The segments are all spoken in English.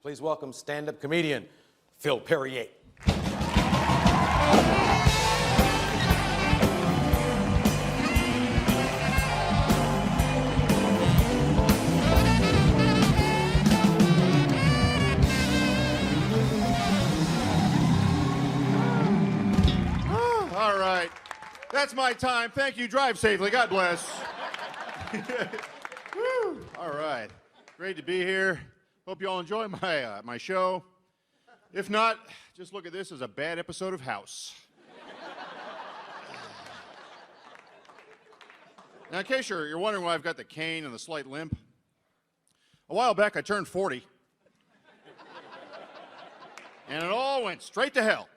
Please welcome stand-up comedian Phil Perrier. All right. That's my time. Thank you. Drive safely. God bless. Woo. All right. Great to be here. Hope you all enjoy my show. If not, just look at this as a bad episode of House. Now, in case you're wondering why I've got the cane and the slight limp, a while back I turned 40. And it all went straight to hell.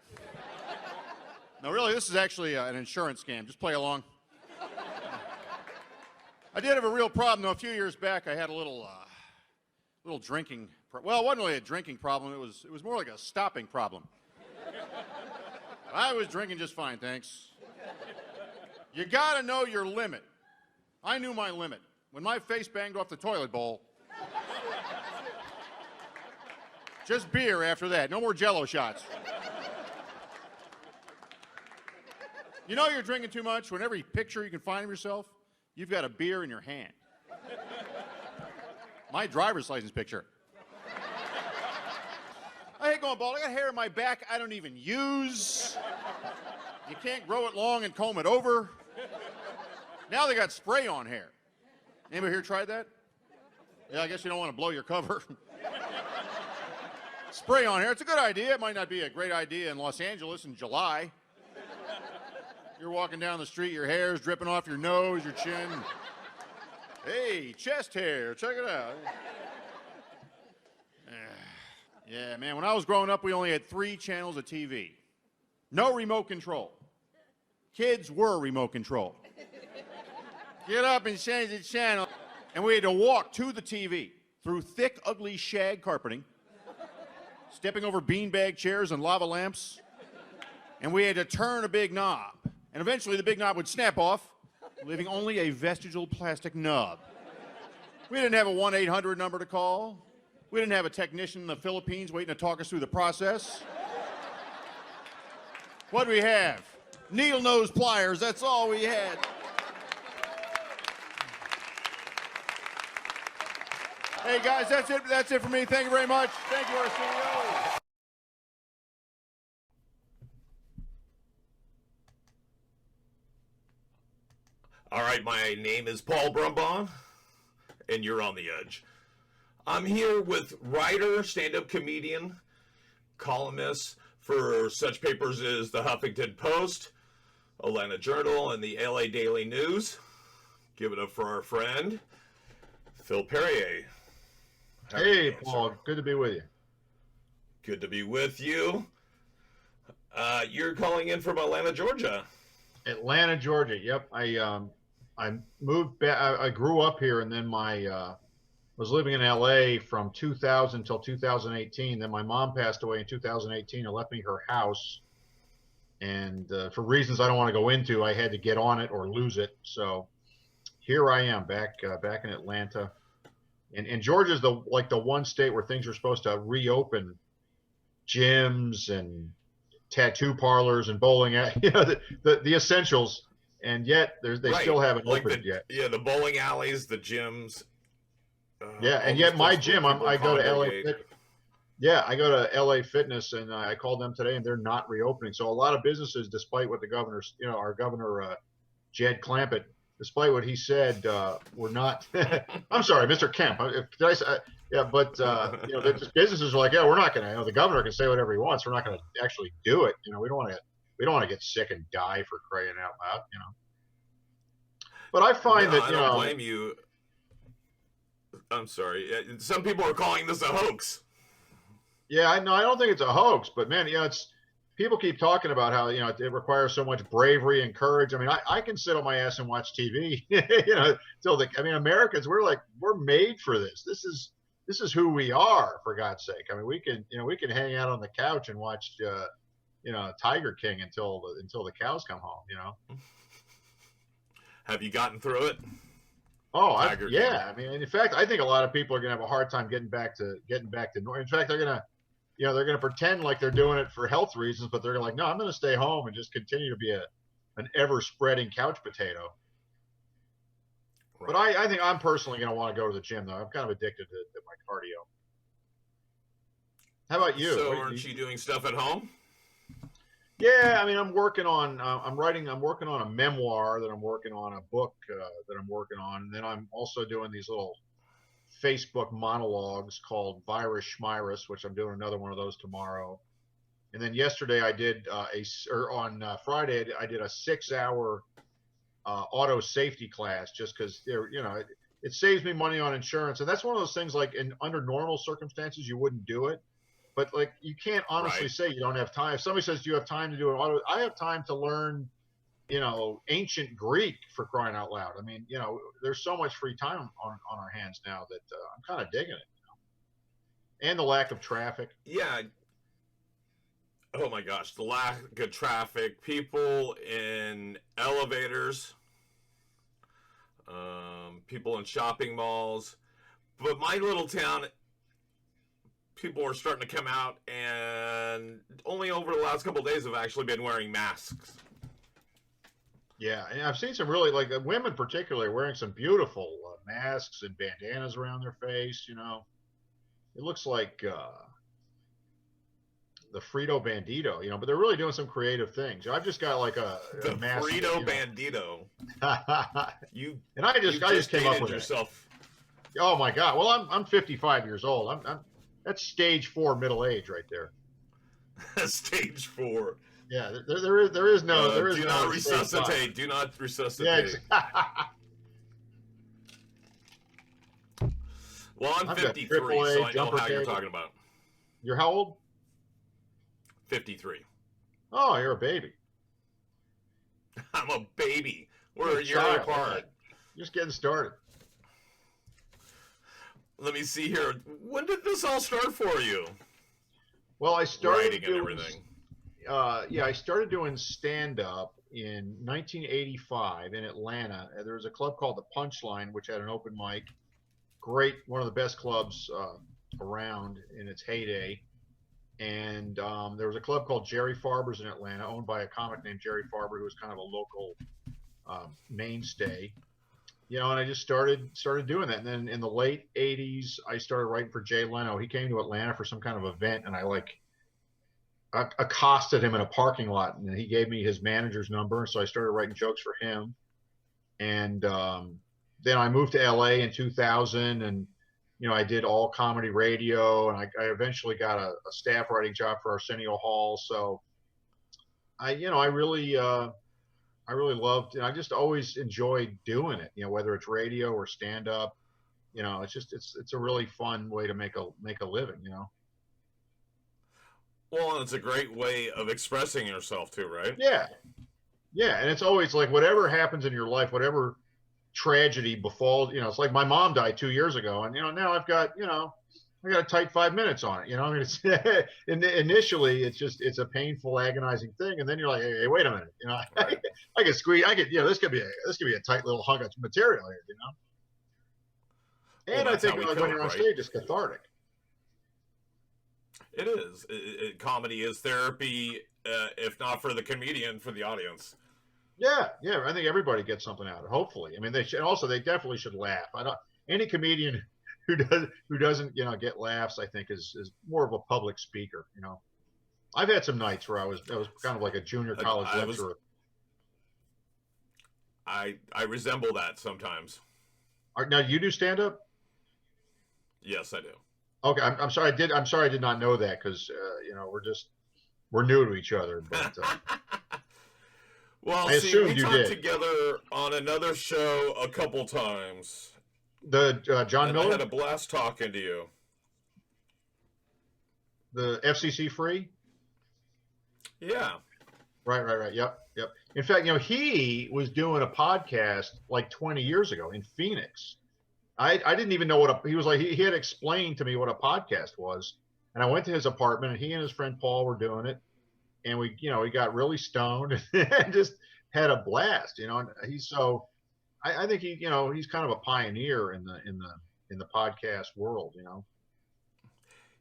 No, really, this is actually an insurance scam. Just play along. I did have a real problem, though. A few years back, I had a little drinking. Well, it wasn't really a drinking problem. It was more like a stopping problem. I was drinking just fine, thanks. You got to know your limit. I knew my limit. When my face banged off the toilet bowl, just beer after that. No more Jell-O shots. You know you're drinking too much when every picture you can find of yourself, you've got a beer in your hand. My driver's license picture. I hate going bald. I got hair in my back I don't even use. You can't grow it long and comb it over. Now they got spray on hair. Anybody here tried that? Yeah, I guess you don't want to blow your cover. Spray on hair. It's a good idea. It might not be a great idea in Los Angeles in July. You're walking down the street, your hair's dripping off your nose, your chin. Hey, chest hair, check it out. Yeah, man, when I was growing up, we only had 3 channels of TV. No remote control. Kids were remote control. Get up and change the channel. And we had to walk to the TV through thick, ugly shag carpeting, stepping over beanbag chairs and lava lamps. And we had to turn a big knob. And eventually the big knob would snap off, leaving only a vestigial plastic nub. We didn't have a 1-800 number to call. We didn't have a technician in the Philippines waiting to talk us through the process. What did we have? Needle nose pliers, that's all we had. Hey guys, that's it for me. Thank you very much. Thank you, Arsenio. All right, my name is Paul Brumbaugh, and you're on the edge. I'm here with writer, stand-up comedian, columnist for such papers as the Huffington Post, Atlanta Journal, and the L.A. Daily News. Give it up for our friend, Phil Perrier. Hey, Paul. Good to be with you. Good to be with you. You're calling in from Atlanta, Georgia. Atlanta, Georgia. Yep. I moved back. I grew up here, and then was living in L.A. from 2000 until 2018. Then my mom passed away in 2018 and left me her house. And for reasons I don't want to go into, I had to get on it or lose it. So here I am back in Atlanta. And Georgia's the one state where things are supposed to reopen gyms and tattoo parlors and bowling, the essentials. And yet they still haven't opened yet. Yeah, the bowling alleys, the gyms. Yeah, and yet my gym, I go to LA. I go to LA Fitness, and I called them today, and they're not reopening. So a lot of businesses, despite what the governor's, our governor Jed Clampett, despite what he said, we're not. I'm sorry, Mr. Kemp. Did I say? But businesses are like, yeah, we're not going to. The governor can say whatever he wants. We're not going to actually do it. We don't want to get sick and die for crying out loud. But I find that I don't blame you. I'm sorry. Some people are calling this a hoax. Yeah, I don't think it's a hoax, but man, it's people keep talking about how it requires so much bravery and courage. I mean, I can sit on my ass and watch TV. Americans, we're made for this. This is who we are, for God's sake. I mean, we can hang out on the couch and watch Tiger King until the cows come home. Have you gotten through it? Oh, Tiger King. yeah. I mean, in fact, I think a lot of people are going to have a hard time getting back to normal. In fact, they're going to, they're going to pretend like they're doing it for health reasons, but they're like, no, I'm going to stay home and just continue to be an ever spreading couch potato. Right. But I think I'm personally going to want to go to the gym, though. I'm kind of addicted to my cardio. How about you? So aren't you doing stuff at home? Yeah, I mean, I'm working on I'm working on a memoir that I'm working on, a book that I'm working on, and then I'm also doing these little Facebook monologues called Virus Schmirus, which I'm doing another one of those tomorrow. And then yesterday I did on Friday I did a 6-hour auto safety class, just because it saves me money on insurance, and that's one of those things, like under normal circumstances you wouldn't do it. But like, you can't honestly say you don't have time. If somebody says, do you have time to do an auto? I have time to learn, ancient Greek, for crying out loud. I mean, there's so much free time on our hands now that I'm kind of digging it. And the lack of traffic. Yeah. Oh my gosh, the lack of traffic, people in elevators, people in shopping malls. But my little town, people are starting to come out, and only over the last couple of days have actually been wearing masks. Yeah, and I've seen some really, like, women particularly, wearing some beautiful masks and bandanas around their face. It looks like the Frito Bandito, but they're really doing some creative things. I've just got like a mask. Frito Bandito. And I just came up with yourself. Oh my God! Well, I'm 55 years old. That's stage 4 middle age right there. Stage 4. Yeah, there is no. Do not resuscitate. Do not resuscitate. Yeah, well, I'm 53, so I know how you're talking about. You're how old? 53. Oh, you're a baby. I'm a baby. We're a year child, apart. Just getting started. Let me see here. When did this all start for you? Well, I started Writing doing, and everything. I started doing stand-up in 1985 in Atlanta. There was a club called the Punchline, which had an open mic. Great, one of the best clubs around in its heyday. And there was a club called Jerry Farber's in Atlanta, owned by a comic named Jerry Farber, who was kind of a local mainstay. And I just started doing that. And then in the late 80s, I started writing for Jay Leno. He came to Atlanta for some kind of event, and I accosted him in a parking lot, and he gave me his manager's number. So I started writing jokes for him. And then I moved to L.A. in 2000, and I did all comedy radio, and I eventually got a staff writing job for Arsenio Hall. So I really loved, and I just always enjoyed doing it, whether it's radio or stand up. It's a really fun way to make a living, Well, it's a great way of expressing yourself too, right? Yeah. And it's always like, whatever happens in your life, whatever tragedy befalls, it's like my mom died 2 years ago, and now I've got I got a tight 5 minutes on it. I mean, it's initially it's a painful, agonizing thing, and then you're like, hey, wait a minute, I could squeeze, this could be a tight little hunk of material here, And Well, I think when you're on stage, it's cathartic. It is. Comedy is therapy, if not for the comedian, for the audience. Yeah, I think everybody gets something out of it. Hopefully, I mean, they definitely should laugh. Any comedian who doesn't get laughs, I think is more of a public speaker. I've had some nights where I was kind of like a junior college lecturer. I resemble that sometimes. Now, you do stand up? Yes, I do. Okay, I'm sorry. I did not know that, because we're new to each other. But well, I assumed we you talked did. together on another show a couple times. The John and Miller? I had a blast talking to you. The FCC free? Yeah. Right. Yep. In fact, he was doing a podcast like 20 years ago in Phoenix. I didn't even know what he was like. He had explained to me what a podcast was, and I went to his apartment, and he and his friend Paul were doing it, and we got really stoned and just had a blast, And I think he's kind of a pioneer in the podcast world.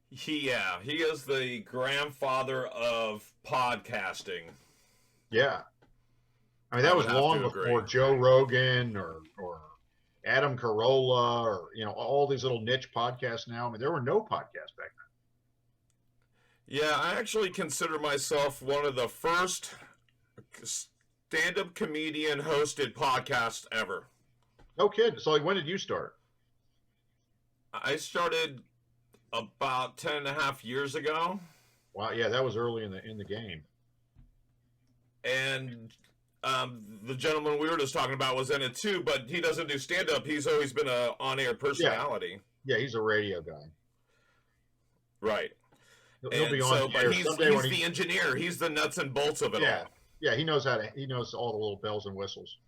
He is the grandfather of podcasting. Yeah. I mean, that was long before Joe Rogan or Adam Carolla or, all these little niche podcasts now. I mean, there were no podcasts back then. Yeah, I actually consider myself one of the first stand-up comedian hosted podcasts ever. No kidding. So, like, when did you start? I started about 10 and a half years ago. Wow, yeah, that was early in the game. And the gentleman we were just talking about was in it too, but he doesn't do stand-up. He's always been a on-air personality. Yeah, he's a radio guy. Right. He'll be on air. But he's the engineer. He's the nuts and bolts of it all. Yeah, he knows all the little bells and whistles.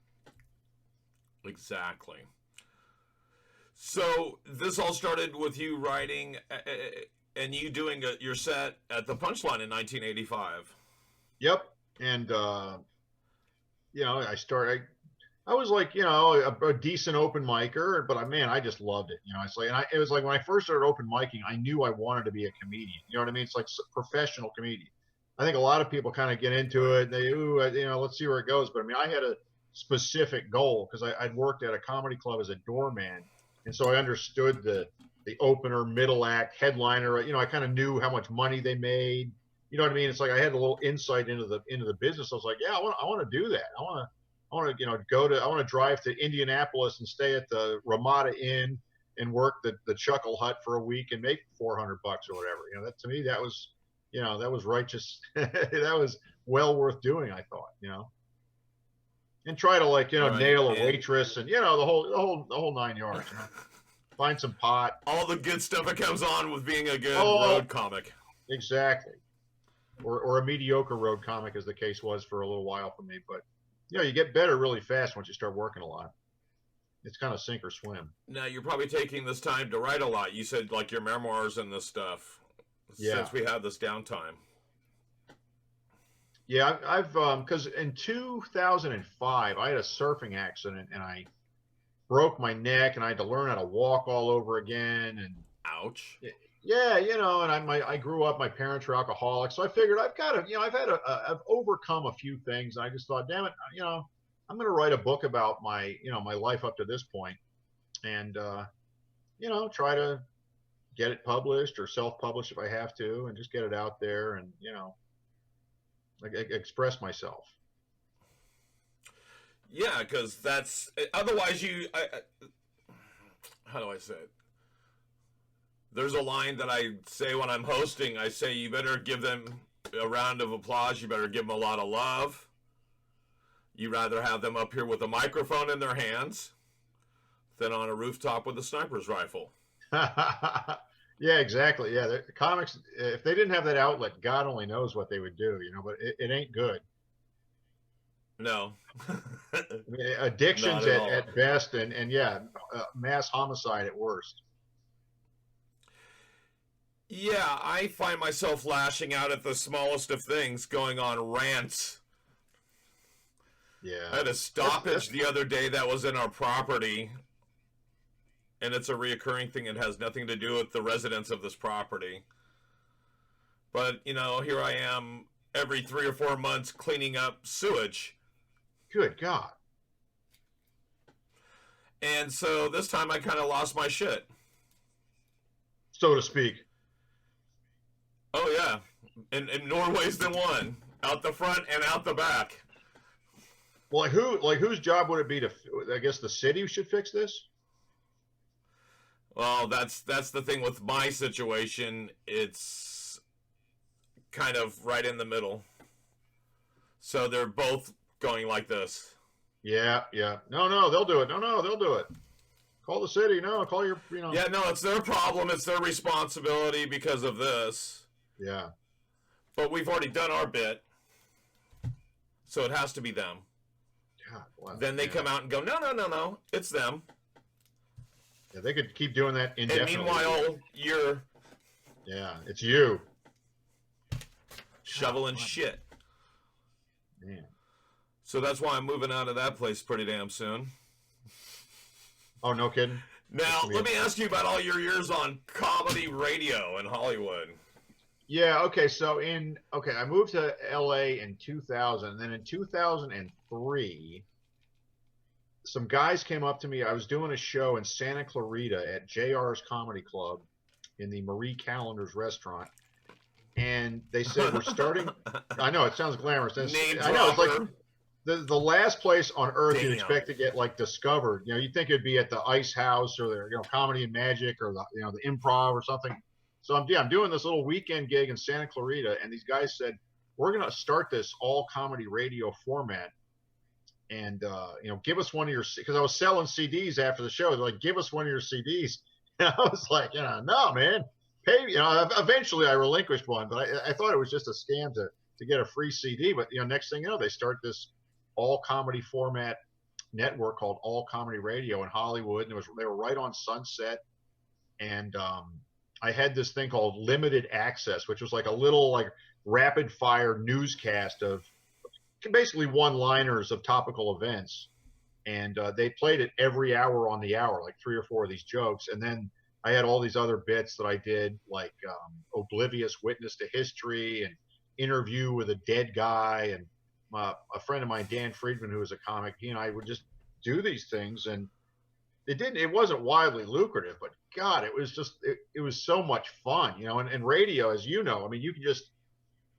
Exactly. So this all started with you writing and you doing your set at the Punchline in 1985. Yep. And, I was like, a decent open micer, but I just loved it. It was like when I first started open micing, I knew I wanted to be a comedian. You know what I mean? It's like professional comedian. I think a lot of people kind of get into it. They, let's see where it goes. But I had a specific goal because I'd worked at a comedy club as a doorman. And so I understood the opener, middle act, headliner. I kind of knew how much money they made. You know what I mean? It's like I had a little insight into the business. I was like, yeah, I want to do that. I want to drive to Indianapolis and stay at the Ramada Inn and work the Chuckle Hut for a week and make $400 or whatever. That to me, that was righteous. That was well worth doing, I thought, and try to right. nail a waitress and, the whole 9 yards, find some pot. All the good stuff that comes on with being a good road comic. Exactly. Or a mediocre road comic, as the case was for a little while for me. But, you get better really fast once you start working a lot. It's kind of sink or swim. Now, you're probably taking this time to write a lot. You said, like, your memoirs and this stuff. Yeah. Since we have this downtime. Yeah, I've because in 2005, I had a surfing accident and I broke my neck and I had to learn how to walk all over again. And ouch. Yeah, and I grew up, my parents were alcoholics. So I figured I've overcome a few things. And I just thought, damn it, I'm going to write a book about my life up to this point and, try to get it published or self-published if I have to and just get it out there and, express myself. Yeah, because that's otherwise how do I say it? There's a line that I say when I'm hosting. I say, you better give them a round of applause. You better give them a lot of love. You rather have them up here with a microphone in their hands than on a rooftop with a sniper's rifle. Yeah, exactly. Yeah, the comics, if they didn't have that outlet, God only knows what they would do, but it ain't good. No. Addictions at best and mass homicide at worst. Yeah, I find myself lashing out at the smallest of things, going on rants. Yeah. I had a stoppage the other day that was in our property, and it's a reoccurring thing. It has nothing to do with the residents of this property. But, here I am every 3 or 4 months cleaning up sewage. Good God. And so this time I kind of lost my shit. So to speak. Oh, yeah. In more ways than one. Out the front and out the back. Well, whose job would it be I guess the city should fix this? Well, that's the thing with my situation. It's kind of right in the middle. So they're both going like this. Yeah. No, they'll do it. No, they'll do it. Call the city. No, call your, Yeah, no, it's their problem. It's their responsibility because of this. Yeah. But we've already done our bit. So it has to be them. God, wow. Then they come out and go, no, it's them. Yeah, they could keep doing that indefinitely. And meanwhile, you're... Yeah, it's you. Shoveling shit. Man. So that's why I'm moving out of that place pretty damn soon. Oh, no kidding. Now, let me ask you about all your years on comedy radio in Hollywood. Yeah. Okay. So I moved to L.A. in 2000, and then in 2003, some guys came up to me. I was doing a show in Santa Clarita at JR's Comedy Club in the Marie Callender's restaurant, and they said, we're starting. I know it sounds glamorous. I know it's like the last place on earth you'd expect to get like discovered. You know, you'd think it'd be at the Ice House or the Comedy and Magic or the Improv or something. So I'm doing this little weekend gig in Santa Clarita, and these guys said, we're going to start this all comedy radio format, and give us one of your, because I was selling CDs after the show. They're like, give us one of your CDs. And I was like, no, man, pay. Eventually I relinquished one, but I thought it was just a scam to get a free CD. But next thing you know, they start this all comedy format network called All Comedy Radio in Hollywood, and they were right on Sunset. And I had this thing called Limited Access, which was like a little like rapid fire newscast of basically one-liners of topical events, and they played it every hour on the hour, like 3 or 4 of these jokes. And then I had all these other bits that I did, like Oblivious Witness to History and Interview with a Dead Guy. And a friend of mine, Dan Friedman, who was a comic, he and I would just do these things, and it wasn't wildly lucrative, but God, it was so much fun, and radio, as you know, I mean, you can just,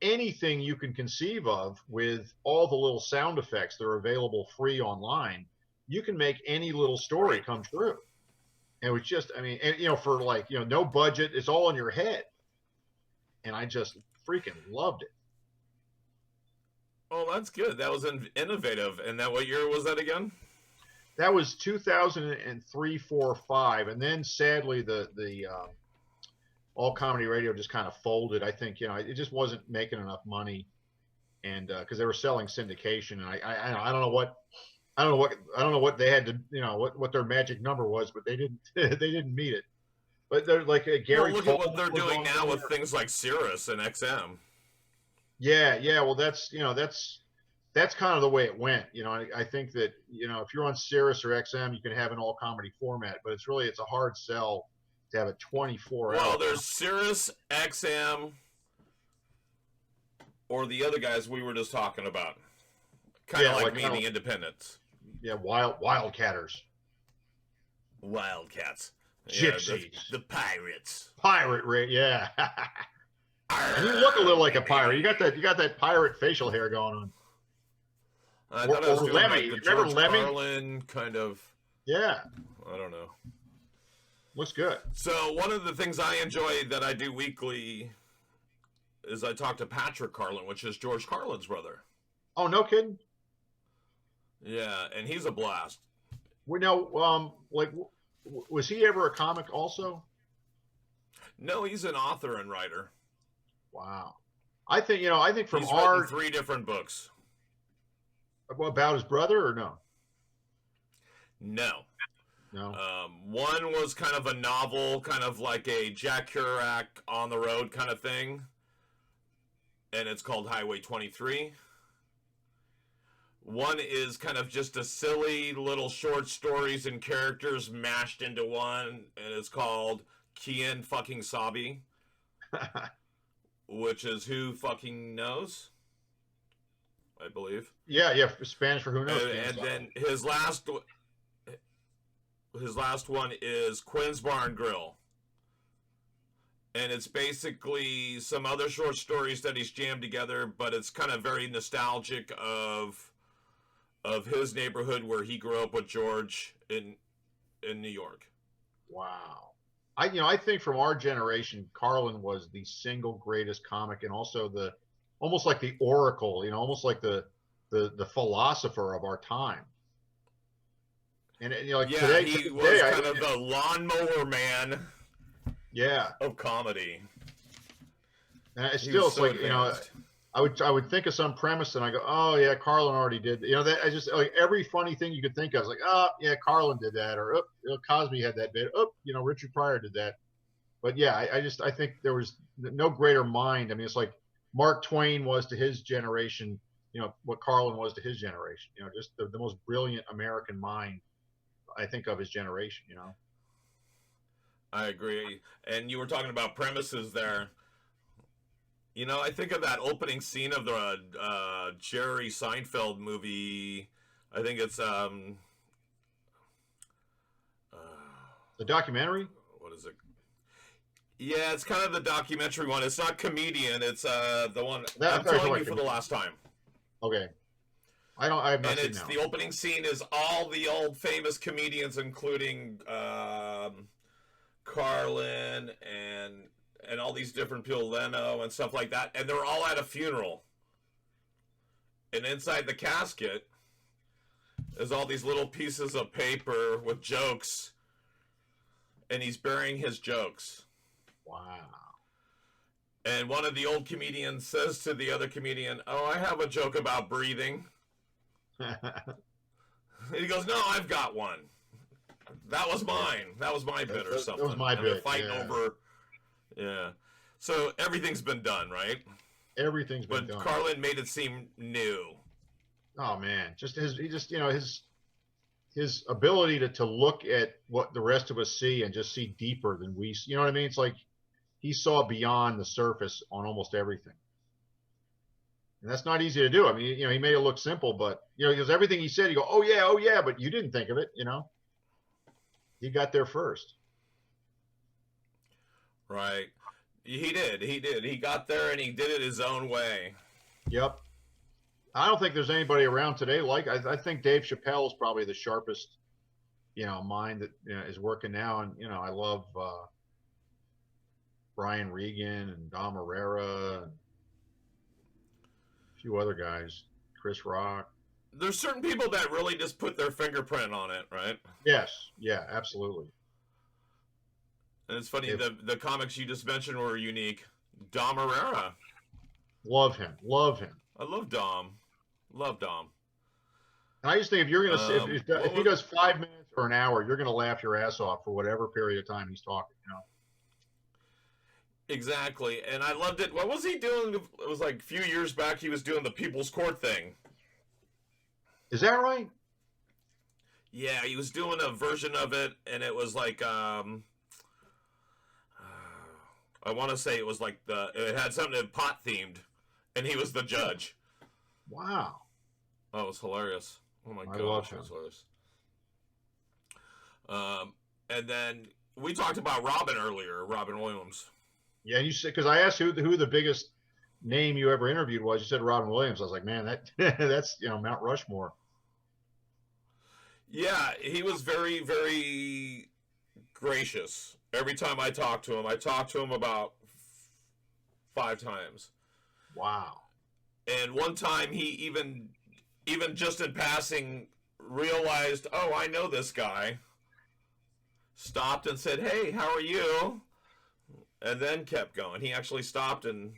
anything you can conceive of with all the little sound effects that are available free online, you can make any little story come true. And it was just, I mean, and, for like, no budget, it's all in your head. And I just freaking loved it. Oh, that's good. That was innovative. And what year was that again? That was 2003, 4, 5. And then sadly, the All Comedy Radio just kind of folded. I think, it just wasn't making enough money, and because they were selling syndication, and I don't know what they had to, what their magic number was, but they didn't meet it. But they're like Gary. Well, look at what they're doing now with things like Sirius and XM. Yeah. Well, that's kind of the way it went. I think that, if you're on Sirius or XM, you can have an all comedy format, but it's a hard sell to have a 24 hour. Well, there's Sirius, XM, or the other guys we were just talking about. Kind of like me, the independents. Yeah, wildcatters. Wildcats. Gypsies. Yeah, the pirates. Pirate, yeah. And you look a little like a pirate. You got that pirate facial hair going on. I thought I was doing Lemmy. like the George Carlin kind of. Yeah. I don't know. Looks good. So one of the things I enjoy that I do weekly is I talk to Patrick Carlin, which is George Carlin's brother. Oh, no kidding? Yeah, and he's a blast. We know, was he ever a comic also? No, he's an author and writer. Wow. I think from he's our written 3 different books. About his brother or no? No. No. One was kind of a novel, kind of like a Jack Kerouac on the road kind of thing, and it's called Highway 23. One is kind of just a silly little short stories and characters mashed into one, and it's called Kien fucking Sabi, which is who fucking knows, I believe. Yeah, Spanish for who knows. And then his last one is Quinn's Bar and Grill. And it's basically some other short stories that he's jammed together, but it's kind of very nostalgic of his neighborhood where he grew up with George in New York. Wow. I think from our generation, Carlin was the single greatest comic, and also almost like the oracle, almost like the philosopher of our time. And today, he was kind of the lawnmower man. Yeah. Of comedy. And it's so like advanced. I would think of some premise and I go, oh yeah, Carlin already did. That I just like every funny thing you could think of. I was like, oh yeah, Carlin did that, or Cosby had that bit. Richard Pryor did that. But yeah, I think there was no greater mind. I mean, it's like Mark Twain was to his generation, what Carlin was to his generation. Just the most brilliant American mind I think of his generation. You know. I agree. And you were talking about premises there. You know, I think of that opening scene of the Jerry Seinfeld movie. I think it's The documentary. what is it? Yeah, it's kind of the documentary one. It's not Comedian. It's the one I'm telling you for the last time. Okay. I have not And seen it's that. the opening scene is all the old famous comedians, including Carlin and all these different people, Leno and stuff like that, and they're all at a funeral. And inside the casket is all these little pieces of paper with jokes, and he's burying his jokes. Wow. And one of the old comedians says to the other comedian, "Oh, I have a joke about breathing." And he goes, "No, I've got one. That was mine. That was my bit or something." That was my and bit. They're fighting over. Yeah. So everything's been done, right? Everything's been done. But Carlin made it seem new. Oh man, his ability to look at what the rest of us see and just see deeper than we see. You know what I mean? It's like he saw beyond the surface on almost everything. And that's not easy to do. I mean, he made it look simple, but because everything he said, you go, oh yeah, but you didn't think of it, He got there first. Right. He did. He got there and he did it his own way. Yep. I don't think there's anybody around today I think Dave Chappelle is probably the sharpest, mind that is working now. And, I love Brian Regan and Dom Herrera and a few other guys, Chris Rock. There's certain people that really just put their fingerprint on it, right? Yes. Yeah, absolutely. And it's funny, the comics you just mentioned were unique. Dom Herrera. Love him. I love Dom. And I just think if you're going to if he does 5 minutes or an hour, you're going to laugh your ass off for whatever period of time he's talking, Exactly. And I loved it. What was he doing? It was like a few years back he was doing the People's Court thing. Is that right? Yeah, he was doing a version of it, and it was like I want to say it was like it had something pot themed, and he was the judge. Wow. Oh, it was hilarious. Oh my I gosh, love it was hilarious. And then we talked about Robin earlier, Robin Williams. Yeah, you said, because I asked who the biggest name you ever interviewed was. You said Robin Williams. I was like, man, that's Mount Rushmore. Yeah, he was very, very gracious. Every time I talked to him about 5 times. Wow. And one time he even just in passing realized, oh, I know this guy. Stopped and said, "Hey, how are you?" And then kept going. He actually stopped and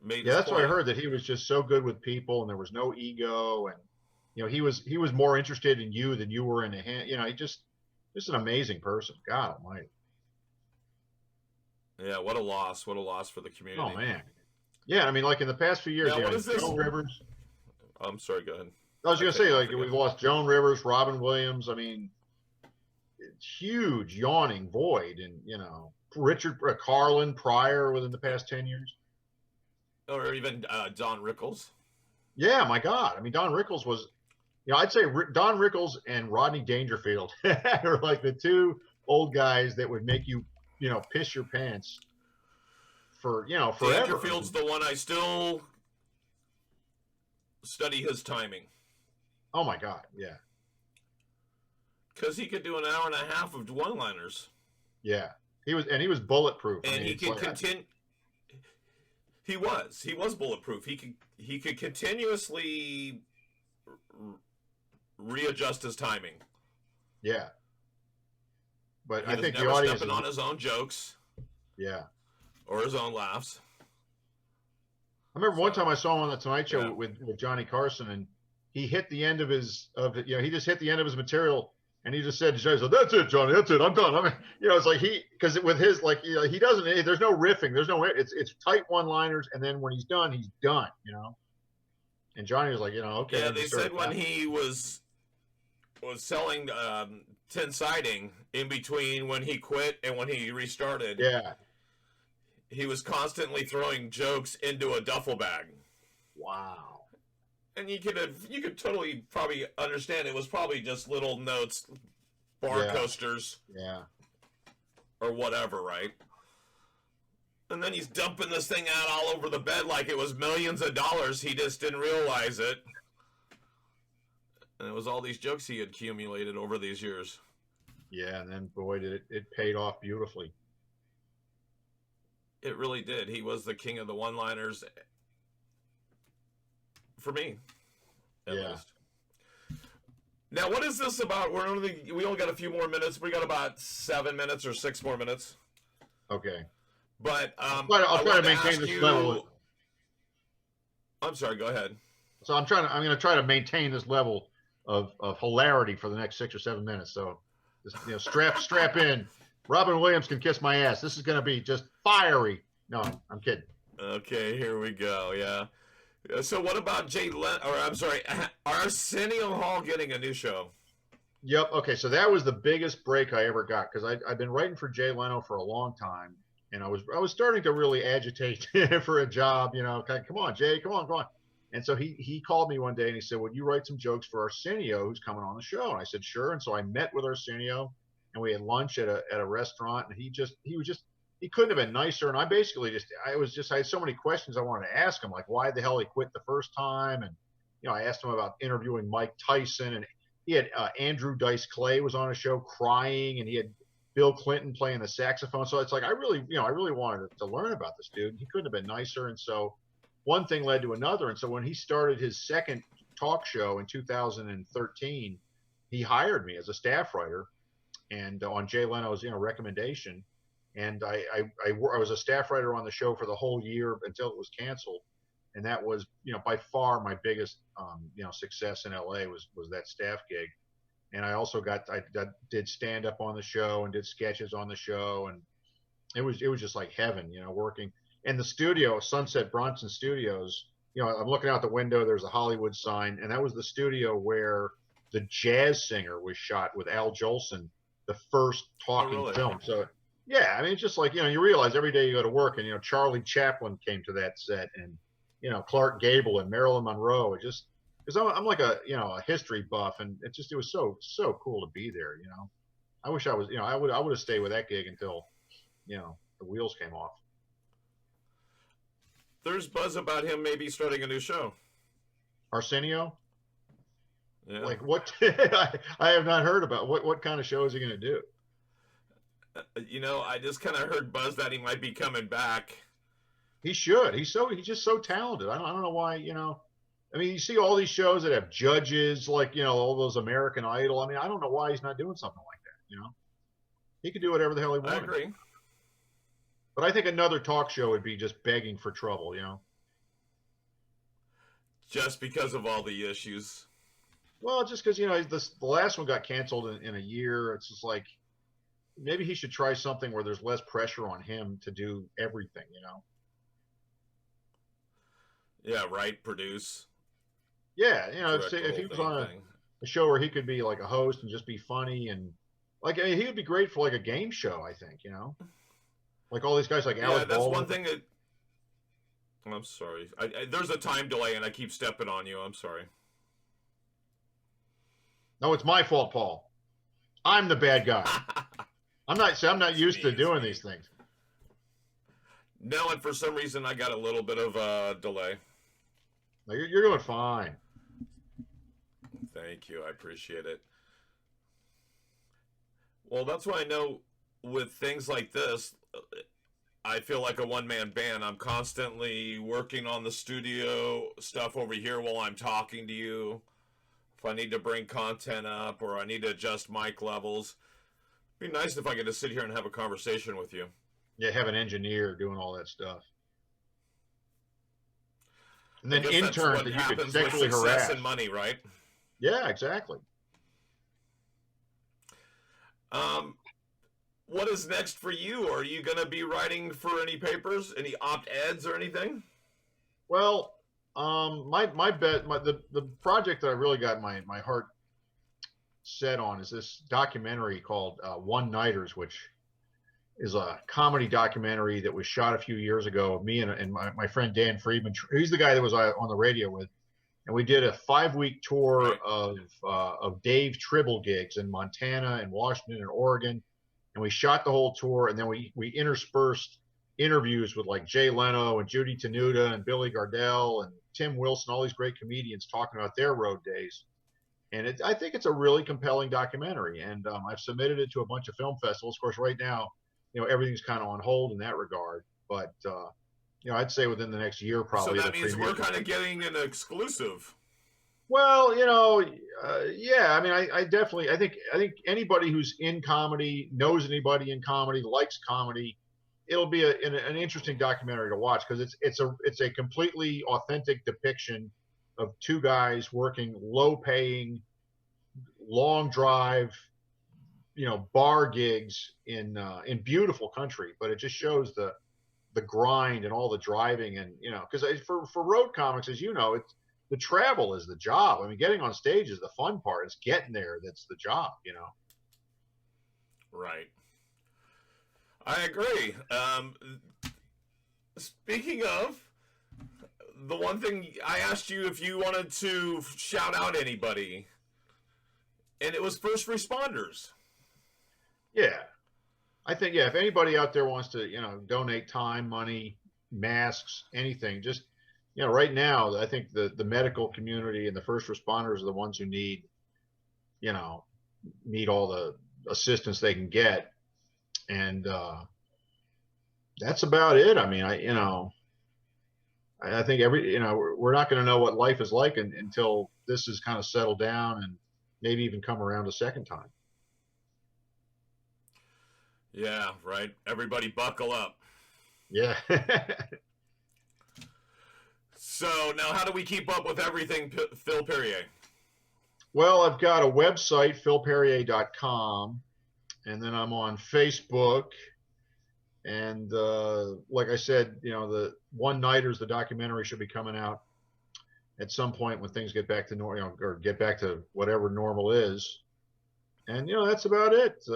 made his that's point. what I heard, that he was just so good with people and there was no ego, and he was more interested in you than you were in him. He just an amazing person. God almighty. Yeah, what a loss for the community. Oh man. Yeah, I mean, like in the past few years, now, what is this? Joan Rivers. I'm sorry, go ahead. I was going to say, like, we've lost Joan Rivers, Robin Williams. I mean, it's huge yawning void, and Richard Carlin Pryor within the past 10 years. Or even Don Rickles. Yeah, my God. I mean, Don Rickles was, I'd say Don Rickles and Rodney Dangerfield are like the two old guys that would make you, piss your pants for, forever. Dangerfield's the one I still study his timing. Oh my God, yeah. Because he could do an hour and a half of one-liners. Yeah, he was bulletproof. And he could continue. He was bulletproof. He could continuously readjust his timing. Yeah, but I think the audience stepping on his own jokes. Yeah, or his own laughs. I remember one time I saw him on the Tonight Show with Johnny Carson, and he hit the end of his he just hit the end of his material, and he just said to Johnny, "That's it, Johnny. That's it. I'm done." I mean, it's like because with his he doesn't. There's no riffing. There's no. It's tight one-liners, and then when he's done, he's done. And Johnny was like, okay. Yeah, they said when he was was selling tin siding in between when he quit and when he restarted. Yeah. He was constantly throwing jokes into a duffel bag. Wow. And you could totally probably understand it was probably just little notes, bar coasters, or whatever, right? And then he's dumping this thing out all over the bed like it was millions of dollars. He just didn't realize it. And it was all these jokes he had accumulated over these years. Yeah, and then boy, did it paid off beautifully. It really did. He was the king of the one-liners. For me, at least. Now, what is this about? We only got a few more minutes. We got about 7 minutes or 6 more minutes. Okay. But I'll try to maintain this level. I'm sorry. Go ahead. So I'm going to try to maintain this level of hilarity for the next 6 or 7 minutes. So, just, strap in. Robin Williams can kiss my ass. This is going to be just fiery. No, I'm kidding. Okay, here we go. Yeah. So what about Arsenio Hall getting a new show? Yep. Okay. So that was the biggest break I ever got because I've been writing for Jay Leno for a long time, and I was starting to really agitate for a job. Come on, Jay, come on. And so he called me one day and he said, "Would you write some jokes for Arsenio, who's coming on the show?" And I said, "Sure." And so I met with Arsenio, and we had lunch at a restaurant, and he couldn't have been nicer. And I basically I had so many questions I wanted to ask him, like why the hell he quit the first time. And, I asked him about interviewing Mike Tyson, and he had Andrew Dice Clay was on a show crying, and he had Bill Clinton playing the saxophone. So it's like, I really wanted to learn about this dude. He couldn't have been nicer. And so one thing led to another. And so when he started his second talk show in 2013, he hired me as a staff writer and on Jay Leno's, recommendation. And I was a staff writer on the show for the whole year until it was canceled. And that was, by far my biggest, success in L.A. was that staff gig. And I also did stand up on the show and did sketches on the show. And it was just like heaven, working. And the studio, Sunset Bronson Studios, I'm looking out the window, there's a Hollywood sign. And that was the studio where The Jazz Singer was shot with Al Jolson, the first talking film. So, yeah, I mean, it's just like, you realize every day you go to work and, Charlie Chaplin came to that set and, Clark Gable and Marilyn Monroe. It just, because I'm like a history buff, and it was so cool to be there. I wish I was, I would have stayed with that gig until, the wheels came off. There's buzz about him maybe starting a new show. Arsenio? Yeah. Like what? I have not heard about what kind of show is he going to do? I just kind of heard buzz that he might be coming back. He should. He's just so talented. I don't know why. I mean, you see all these shows that have judges, like all those American Idol. I mean, I don't know why he's not doing something like that. He could do whatever the hell he wanted. I agree. But I think another talk show would be just begging for trouble. Just because of all the issues. Well, just because the last one got canceled in a year. It's just like maybe he should try something where there's less pressure on him to do everything. Yeah, right. Produce. Yeah, if he was on a show where he could be like a host and just be funny and like he would be great for like a game show. I think like all these guys like Alec that's Baldwin. one thing that. I'm sorry. There's a time delay and I keep stepping on you. I'm sorry. No, it's my fault, Paul. I'm the bad guy. I'm not used to doing these things. No, and for some reason I got a little bit of a delay. No, you're doing fine. Thank you. I appreciate it. Well, that's why I know with things like this, I feel like a one-man band. I'm constantly working on the studio stuff over here while I'm talking to you. If I need to bring content up or I need to adjust mic levels, it'd be nice if I could just sit here and have a conversation with you. Yeah, have an engineer doing all that stuff. And then interns that you could sexually harass. And money, right? Yeah, exactly. What is next for you? Are you going to be writing for any papers, any op-eds or anything? Well, the project that I really got my heart set on is this documentary called One Nighters, which is a comedy documentary that was shot a few years ago of me and my friend Dan Friedman. He's the guy that was on the radio with. And we did a 5-week tour of Dave Tribble gigs in Montana and Washington and Oregon. And we shot the whole tour. And then we interspersed interviews with like Jay Leno and Judy Tenuta and Billy Gardell and Tim Wilson, all these great comedians talking about their road days. And I think it's a really compelling documentary. And I've submitted it to a bunch of film festivals. Of course, right now, everything's kind of on hold in that regard. But, I'd say within the next year, probably. So that means we're kind of getting an exclusive. Well, yeah. I mean, I definitely, I think anybody who's in comedy, knows anybody in comedy, likes comedy, it'll be an interesting documentary to watch because it's a completely authentic depiction of two guys working low-paying, long drive, bar gigs in beautiful country. But it just shows the grind and all the driving and because for road comics, as it's the travel is the job. I mean, getting on stage is the fun part. It's getting there that's the job. Right. I agree. Speaking of, the one thing I asked you if you wanted to shout out anybody, and it was first responders. Yeah. I think, if anybody out there wants to, donate time, money, masks, anything, just, right now, I think the medical community and the first responders are the ones who need all the assistance they can get. And that's about it. I mean, I think we're not going to know what life is like until this is kind of settled down and maybe even come around a second time. Yeah, right. Everybody buckle up. Yeah. So now how do we keep up with everything Phil Perrier? Well, I've got a website, philperrier.com, and then I'm on Facebook. And like I said, the One Nighters, the documentary, should be coming out at some point when things get back to normal, or get back to whatever normal is. And, that's about it.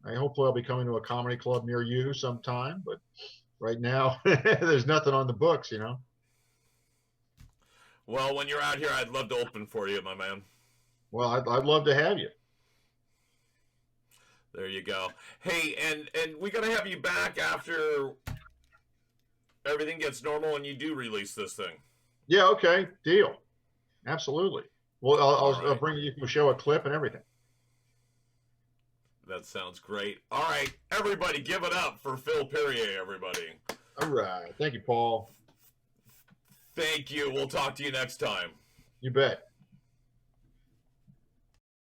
Hopefully I'll be coming to a comedy club near you sometime, but right now there's nothing on the books, Well, when you're out here, I'd love to open for you, my man. Well, I'd love to have you. There you go. Hey, and we got to have you back after everything gets normal and you do release this thing. Yeah, okay, deal. Absolutely. Well, I'll right. bring you to show a clip and everything. That sounds great. All right, everybody, give it up for Phil Perrier, everybody. All right. Thank you, Paul. Thank you. We'll talk to you next time. You bet.